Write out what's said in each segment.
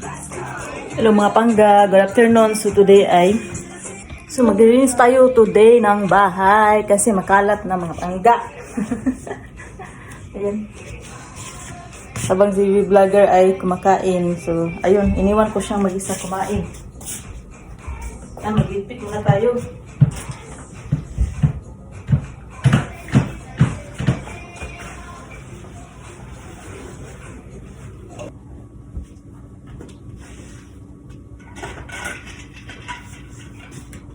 Hello mga pangga, good afternoon. So today maglilinis tayo today ng bahay kasi makalat na mga pangga. Ayan. Habang si vlogger ay kumakain. So ayun, iniwan ko siyang mag-isa kumain. Maglipit muna tayo.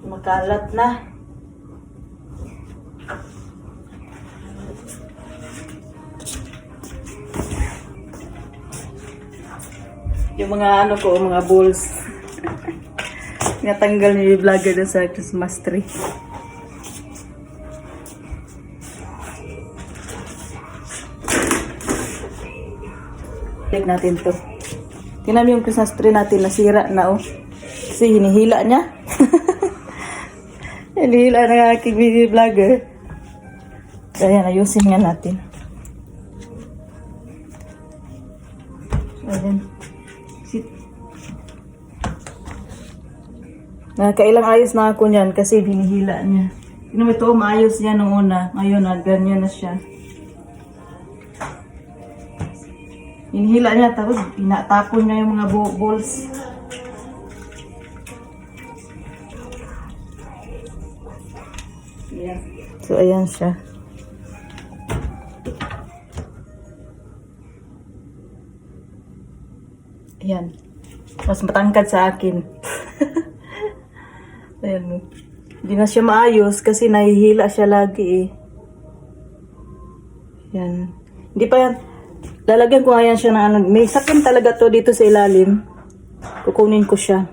Makalat na. Yung mga mga balls. Natanggal ni vlogger na sa Christmas tree. Check natin to. Tingnan mo yung Christmas tree natin, nasira na oh. Kasi hinihila niya. Hinihila ng aking video vlogger. Kaya ayusin nga natin. Ayan. Nakailang ayos na ako niyan kasi hinihila niya. Tingnan mo ito, maayos niya nung una. Ngayon na, ganyan na siya. Hinihila niya, tapos tinatapon niya yung mga balls. Ayan. So, ayan siya. Ayan. Mas matangkad sa akin. Ayan. Hindi na siya maayos kasi nahihila siya lagi eh. Ayan. Hindi pa yan. Lalagyan ko nga yan siya na may sakin talaga to dito sa ilalim. Kukunin ko siya.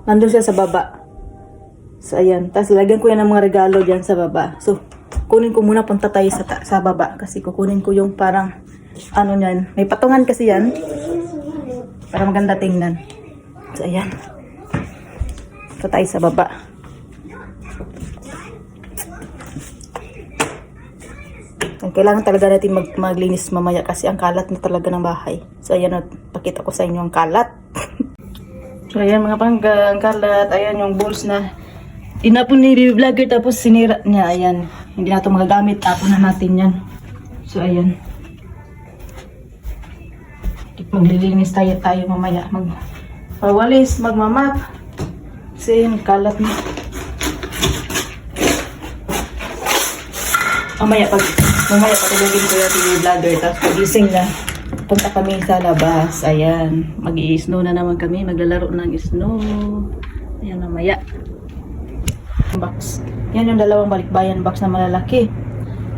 Nandun siya sa baba. So, ayan. Tapos, lalagyan ko yan ng mga regalo dyan sa baba. So, kunin ko muna, punta tayo sa baba. Kasi kukunin ko yung parang, yan. May patungan kasi yan. Para maganda tingnan. So, ayan. Punta tayo sa baba. Kailangan talaga natin maglinis mamaya kasi ang kalat na talaga ng bahay. So, ayan. Pakita ko sa inyo ang kalat. So, ayan mga pangga, ang kalat. Ayan yung balls na inapon ni vlogger tapos sinira niya. Ayan. Hindi na ito magagamit. Tapon na natin yan. So, ayan. Maglilinis tayo mamaya. Magpawalis, magmamap. Kasi ayan, kalat na. Mamaya patulogin ko yung TV vlogger. Tapos pagising na. Punta kami sa labas. Ayan. Mag-i-snow na naman kami. Maglalaro ng snow. Ayan, mamaya. Box. Yan yung dalawang balikbayan box na malalaki.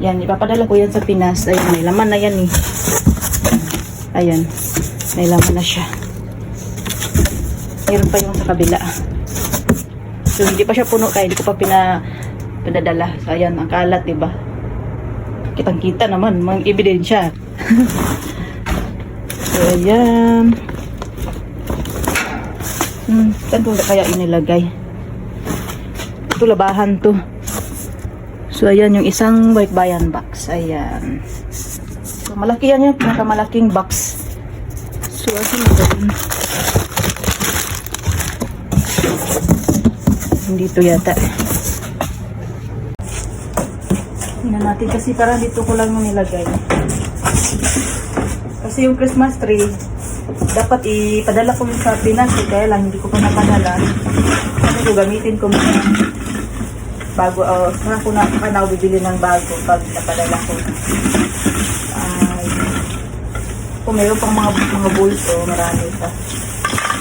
Yan, ipapadala ko yan sa Pinas. Ayan, may laman na yan eh. Ayan, may laman na siya. Mayroon pa yung sa kabila. So, hindi pa siya puno kaya hindi ko pa pinadala. So, ayan, ang kalat, diba? Kitang-kita naman, mga ebidensya. So, ayan. Saan ko kaya inilagay? Ito, labahan to. So, ayan yung isang balikbayan box. Ayan. So, malaki yan yung pinakamalaking box. So, ayan natin. Dito yata. Tingnan natin kasi parang dito ko lang yung nilagay. Kasi yung Christmas tree, dapat ipadala ko sa Pinas. Kaya lang, hindi ko pa napadala. Kasi ko gamitin ko muna. Bago, saka ko na bibili ng bago pag napadala ko. Kung mayroon pang mga bulso, marami pa.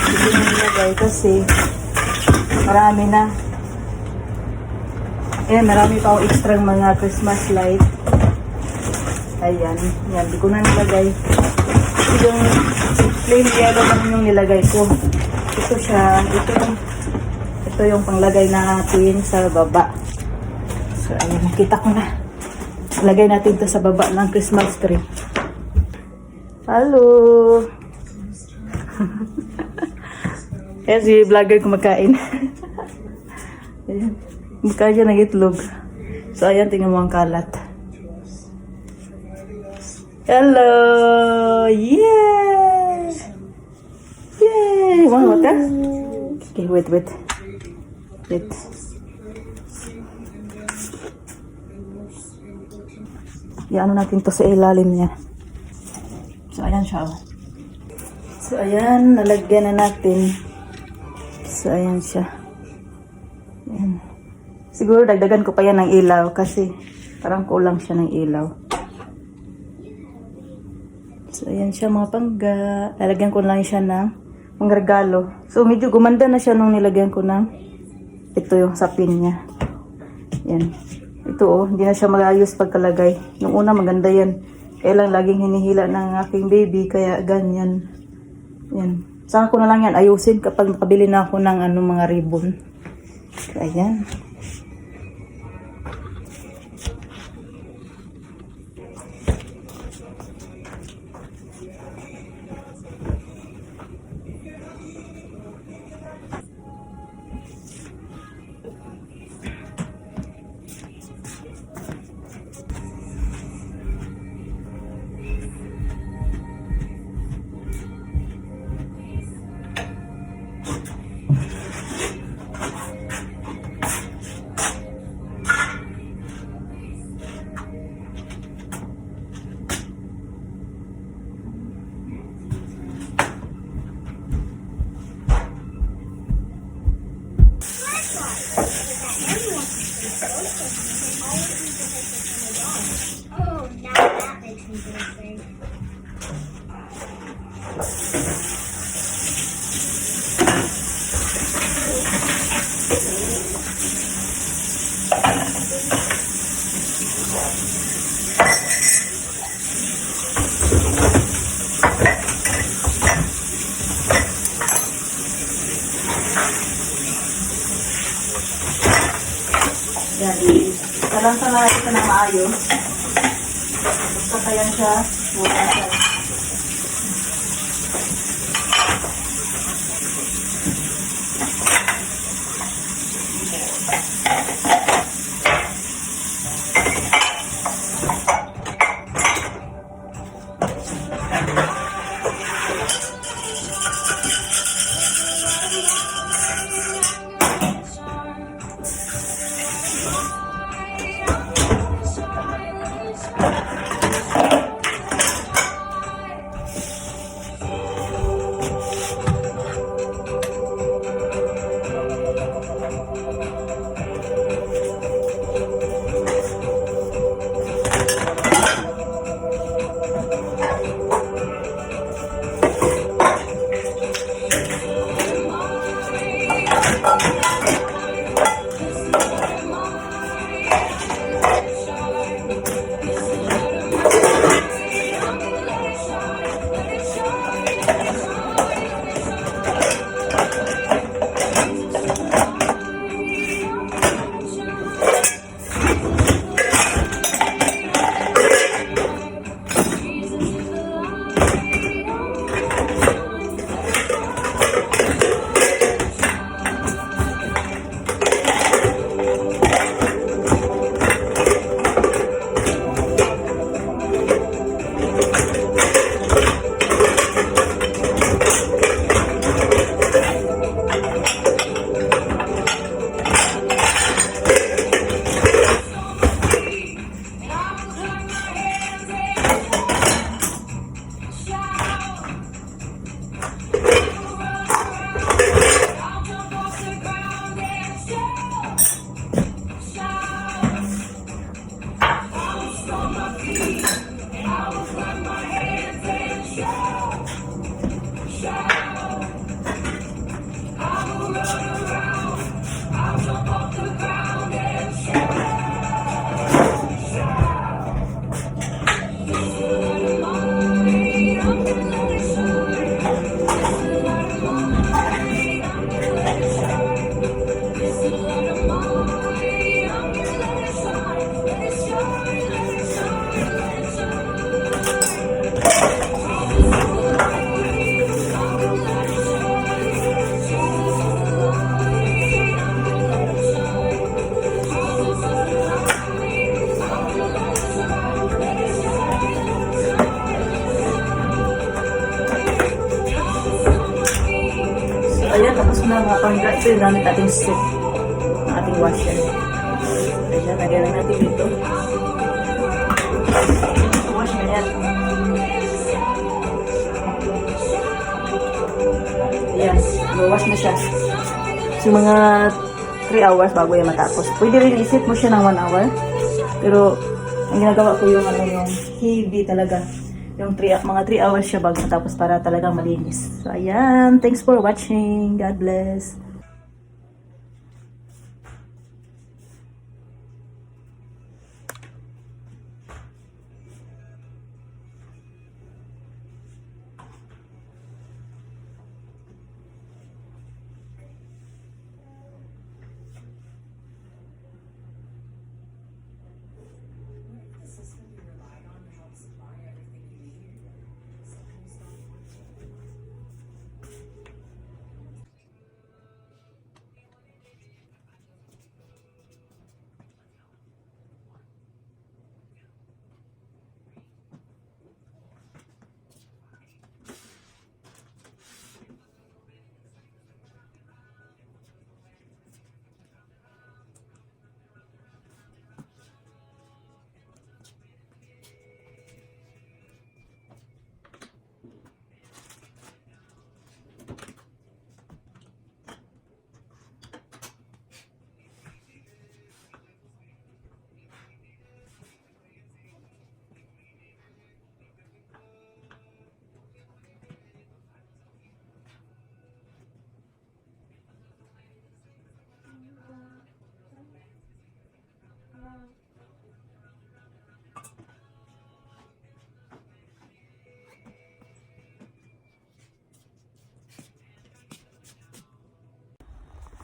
Hindi ko nilagay kasi marami na. Ayan, marami pa akong extra mga Christmas light. Ayan, yan, di ko na nilagay. Yung plain yellow lang yung nilagay ko. Ito siya, ito yung panglagay natin sa baba. So, ayan, nakita ko na. Lagay natin ito sa baba ng Christmas tree. Hello! Ayan, si vlogger kumakain. Ayan. Mukha siya ng itlog. So, ayan, tingnan mo ang kalat. Hello! Yeah! you want water? Okay, wait. Wait. Iano natin to sa ilalim niya. So, ayan siya. Oh. So, ayan. Nalagyan na natin. So, ayan siya. Ayan. Siguro dagdagan ko pa yan ng ilaw kasi parang kulang siya ng ilaw. So, ayan siya mga pangga. Lalagyan ko lang siya ng mga regalo. So, medyo gumanda na siya nung nilagyan ko ng ito yung sapin niya. Yan. Ito oh, hindi na siya mag-ayos pagkalagay. Nung una maganda yan. Kaya lang laging hinihila ng aking baby. Kaya ganyan. Yan. Saka ko na lang yan ayusin kapag nakabili na ako ng mga ribbon. So, ayan. Oh, now that makes me think. Yan. Salang-salang ito na maayos. Basta kaya siya. Buka siya. ayan, tapos na mga pangga. Ito yung gamit nating soup ng ating washer. Ayan, lagyan lang natin dito. Wash na yan. Ayan, wash na siya. So, mga 3 hours bago yan matapos. Pwede rin isip mo siya ng 1 hour. Pero, ang ginagawa ko yung yung heavy talaga. Yung mga 3 hours siya bago matapos para talagang malinis. So, ayan. Thanks for watching. God bless.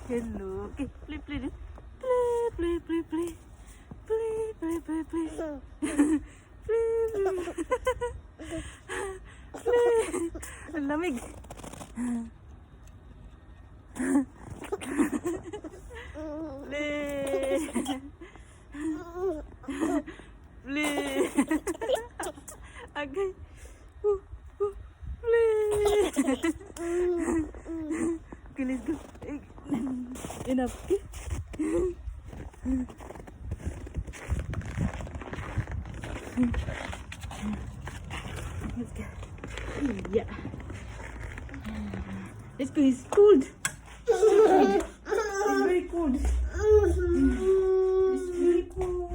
Hello. Okay, play, play, play, play, play, play, play, play, play, play, play, play. Ang lamig. Play. Play. Agay. Play. Okay, let's go. Enough. Let's go. Yeah. Let's go. It's cold. It's very cold. It's very cold.